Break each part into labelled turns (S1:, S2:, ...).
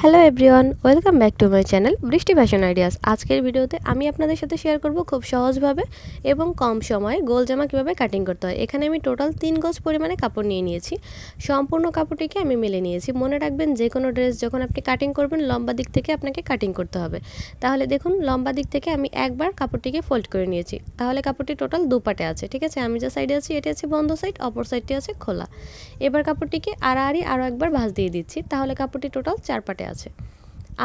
S1: Hello everyone, welcome back to my channel বৃষ্টি fashion ideas. আজকের ভিডিওতে আমি আপনাদের সাথে শেয়ার করব খুব সহজভাবে এবং কম সময়ে গোল জামা কীভাবে কাটিং করতে হয়। এখানে আমি টোটাল 3 গজ পরিমাণে কাপড় নিয়ে নিয়েছি। সম্পূর্ণ কাপড়টিকে আমি মেলে নিয়েছি। মনে রাখবেন, যে কোনো ড্রেস যখন আপনি কাটিং করবেন লম্বা দিক থেকে আপনাকে কাটিং করতে হবে। তাহলে দেখুন, লম্বা দিক থেকে আমি একবার কাপড়টিকে ফোল্ড করে নিয়েছি। তাহলে কাপড়টি টোটাল দু পাটে আছে, ঠিক আছে। আমি যে সাইডে আছি এটি আছে বন্ধ সাইড, অপর সাইডটি আছে খোলা। এবার কাপড়টিকে আরও একবার ভাঁজ দিয়ে দিচ্ছি, তাহলে কাপড়টি টোটাল 4 পাটে আছে।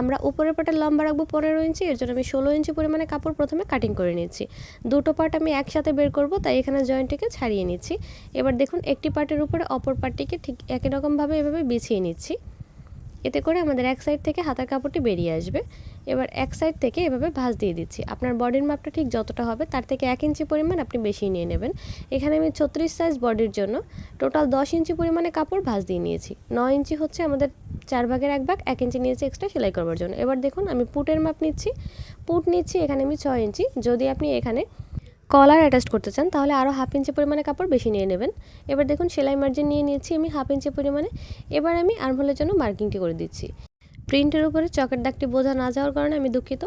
S1: আমরা উপরের পাটের লম্বা রাখবো 15 ইঞ্চি, এর জন্য আমি 16 ইঞ্চি পরিমাণে কাপড় প্রথমে কাটিং করে নিচ্ছি। দুটো পার্ট আমি একসাথে বের করব, তাই এখানে জয়েন্টটিকে ছাড়িয়ে নিচ্ছি। এবার দেখুন, একটি পার্টের উপরে অপর পার্টটিকে ঠিক একই রকমভাবে এভাবে বিছিয়ে নিচ্ছি। এতে করে আমাদের এক সাইড থেকে হাতার কাপড়টি বেরিয়ে আসবে। এবার এক সাইড থেকে এভাবে ভাঁজ দিয়ে দিচ্ছি। আপনার বডির মাপটা ঠিক যতটা হবে তার থেকে 1 ইঞ্চি পরিমাণ আপনি বেশি নিয়ে নেবেন। এখানে আমি 36 সাইজ বডির জন্য টোটাল 10 ইঞ্চি পরিমাণে কাপড় ভাঁজ দিয়ে নিয়েছি। 9 ইঞ্চি হচ্ছে আমাদের 4 ভাগের 1 ভাগ, 1 ইঞ্চি নিয়েছি এক্সট্রা সেলাই করবার জন্য। এবার দেখুন, আমি পুটের মাপ নিচ্ছি। পুট নিচ্ছি এখানে আমি 6 ইঞ্চি। যদি আপনি এখানে কলার অ্যাটাচ করতে চান তাহলে আরও হাফ ইঞ্চি পরিমাণে কাপড় বেশি নিয়ে নেবেন। এবার দেখুন, সেলাই মার্জিন নিয়ে নিয়েছি আমি হাফ ইঞ্চি পরিমাণে। এবার আমি আর্মহোলের জন্য মার্কিংটি করে দিচ্ছি। প্রিন্টের উপরে চকের দাগটি বোঝা না যাওয়ার কারণে আমি দুঃখিত।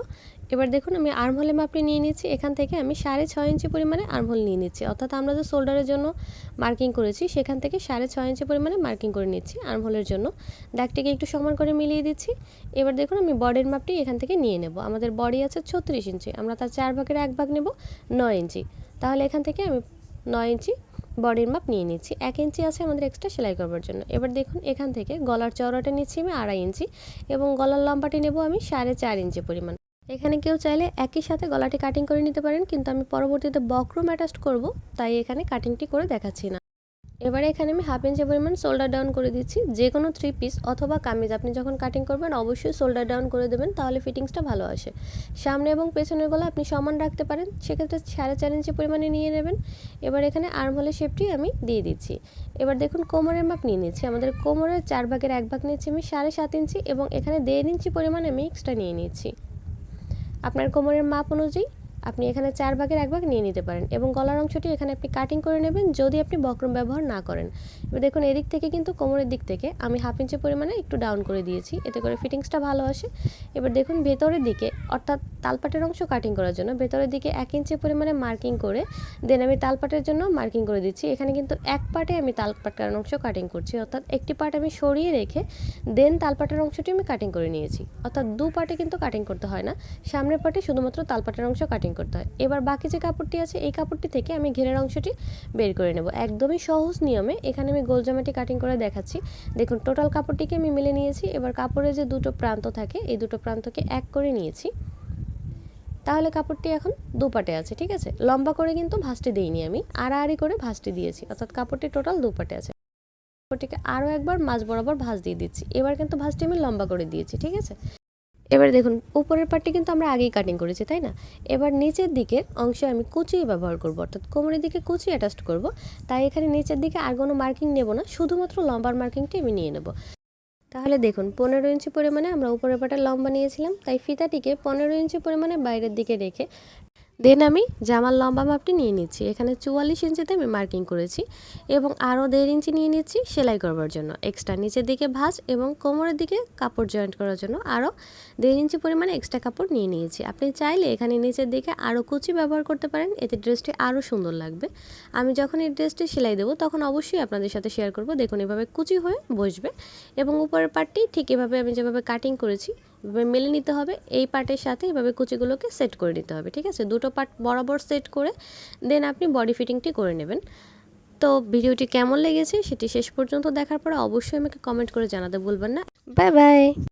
S1: এবার দেখুন, আমি আর্মহোলের মাপটি নিয়ে নিচ্ছি। এখান থেকে আমি 6.5 ইঞ্চি পরিমাণে আর্মহোল নিয়ে নিচ্ছি, অর্থাৎ আমরা যে শোল্ডারের জন্য মার্কিং করেছি সেখান থেকে 6.5 ইঞ্চি পরিমাণে মার্কিং করে নিচ্ছি আর্মহোলের জন্য। দাগটিকে একটু সমান করে মিলিয়ে দিচ্ছি। এবার দেখুন, আমি বডির মাপটি এখান থেকে নিয়ে নেব। আমাদের বডি আছে 36 ইঞ্চি, আমরা তার 4 ভাগের 1 ভাগ নেব 9 ইঞ্চি। তাহলে এখান থেকে আমি 9 ইঞ্চি বডির মাপ নিয়ে নিচ্ছি। 1 ইঞ্চি আছে আমাদের এক্সট্রা সেলাই করবার জন্য। এবার দেখুন, এখান থেকে গলার চওড়াটা নিচ্ছি আমি 2.5 ইঞ্চি এবং গলার লম্বাটি নেব আমি 4.5 ইঞ্চি পরিমাণ। এখানে কেউ চাইলে একই সাথে গলাটি কাটিং করে নিতে পারেন, কিন্তু আমি পরবর্তীতে বক্রম অ্যাটাচ করব, তাই এখানে কাটিংটি করে দেখাচ্ছি না। এবারে এখানে আমি হাফ ইঞ্চি পরিমাণ শোল্ডার ডাউন করে দিচ্ছি। যে কোনো 3 পিস অথবা কামিজ আপনি যখন কাটিং করবেন অবশ্যই শোল্ডার ডাউন করে দেবেন, তাহলে ফিটিংসটা ভালো আসে। সামনে এবং পেছনের গলা আপনি সমান রাখতে পারেন, সেক্ষেত্রে 4.5 ইঞ্চি পরিমাণে নিয়ে নেবেন। এবার এখানে আর্মহোলের শেপটি আমি দিয়ে দিচ্ছি। এবার দেখুন, কোমরের মাপ নিয়ে নিচ্ছি। আমাদের কোমরের 4 ভাগের 1 ভাগ নিচ্ছি আমি 7.5 ইঞ্চি এবং এখানে 1.5 ইঞ্চি পরিমাণ আমি এক্সট্রা নিয়ে নিচ্ছি। আপনার কোমরের মাপ অনুযায়ী আপনি এখানে 4 ভাগের 1 ভাগ নিয়ে নিতে পারেন এবং গলার অংশটি এখানে আপনি কাটিং করে নেবেন যদি আপনি বক্রম ব্যবহার না করেন। এবার দেখুন, এদিক থেকে কিন্তু কোমরের দিক থেকে আমি হাফ ইঞ্চি পরিমাণে একটু ডাউন করে দিয়েছি, এতে করে ফিটিংসটা ভালো আসে। এবার দেখুন, ভেতরের দিকে অর্থাৎ তালপাটের অংশ কাটিং করার জন্য ভেতরের দিকে 1 ইঞ্চি পরিমাণে মার্কিং করে দেন আমি তালপাটের জন্য মার্কিং করে দিচ্ছি। এখানে কিন্তু এক পার্টে আমি তালপাটের অংশ কাটিং করছি, অর্থাৎ একটি পার্ট আমি সরিয়ে রেখে দেন তালপাটের অংশটি আমি কাটিং করে নিয়েছি। অর্থাৎ দু পার্টে কিন্তু কাটিং করতে হয় না, সামনের পার্টে শুধুমাত্র তালপাটের অংশ কাটিং করতে হয়। এবার বাকি যে কাপড়টি আছে এই কাপড়টি থেকে আমি ঘেরের অংশটি বের করে নেব। একদমই সহজ নিয়মে এখানে আমি গোল জামাটি কাটিং করে দেখাচ্ছি। দেখুন, টোটাল কাপড়টিকে আমি মিলে নিয়েছি। এবার কাপড়ের যে দুটো প্রান্ত থাকে এই দুটো প্রান্তকে এক করে নিয়েছি, তাহলে কাপড়টি এখন দুপাটে আছে, ঠিক আছে। লম্বা করে কিন্তু ভাঁজটি দিইনি, আমি আড়াআড়ি করে ভাঁজটি দিয়েছি, অর্থাৎ কাপড়টি টোটাল দুপাটে আছে। কাপড়টিকে আরও একবার মাঝ বরাবর ভাঁজ দিয়ে দিচ্ছি। এবার কিন্তু ভাঁজটি আমি লম্বা করে দিয়েছি, ঠিক আছে। এবার দেখুন, উপরের পার্টটি কিন্তু আমরা আগেই কাটিং করেছি, তাই না। এবার নিচের দিকের অংশে আমি কুচি ব্যবহার করব, অর্থাৎ কোমরের দিকে কুচি অ্যাটাচ করব। তাই এখানে নিচের দিকে আর কোনো মার্কিং নেব না, শুধুমাত্র লম্বার মার্কিংটি আমি নিয়ে নেব। তাহলে দেখুন, 15 ইঞ্চি পরিমাণে আমরা উপরের পাটের লম্বা নিয়েছিলাম, তাই ফিতাটিকে 15 ইঞ্চি পরিমাণে বাইরের দিকে রেখে দেন আমি জামার লম্বা মাপটি নিয়ে নিচ্ছি। এখানে 44 ইঞ্চিতে আমি মার্কিং করেছি এবং আরও 1.5 ইঞ্চি নিয়ে নিচ্ছি সেলাই করবার জন্য। এক্সট্রা নিচের দিকে ভাঁজ এবং কোমরের দিকে কাপড় জয়েন্ট করার জন্য আরও 1.5 ইঞ্চি পরিমাণে এক্সট্রা কাপড় নিয়ে নিয়েছি। আপনি চাইলে এখানে নিচের দিকে আরও কুচি ব্যবহার করতে পারেন, এতে ড্রেসটি আরও সুন্দর লাগবে। আমি যখন এই ড্রেসটি সেলাই দেবো তখন অবশ্যই আপনাদের সাথে শেয়ার করব। দেখুন, এভাবে কুচি হয়ে বসবে এবং উপরের পার্টটি ঠিক এভাবে আমি যেভাবে কাটিং করেছি এভাবে মেলে নিতে হবে। এই পার্টের সাথে এভাবে কুচিগুলোকে সেট করে নিতে হবে, ঠিক আছে। দুটো পার্ট বরাবর সেট করে দেন আপনি বডি ফিটিংটি করে নেবেন। তো ভিডিওটি কেমন লেগেছে সেটি শেষ পর্যন্ত দেখার পরে অবশ্যই আমাকে কমেন্ট করে জানাতে ভুলবেন না। Bye bye.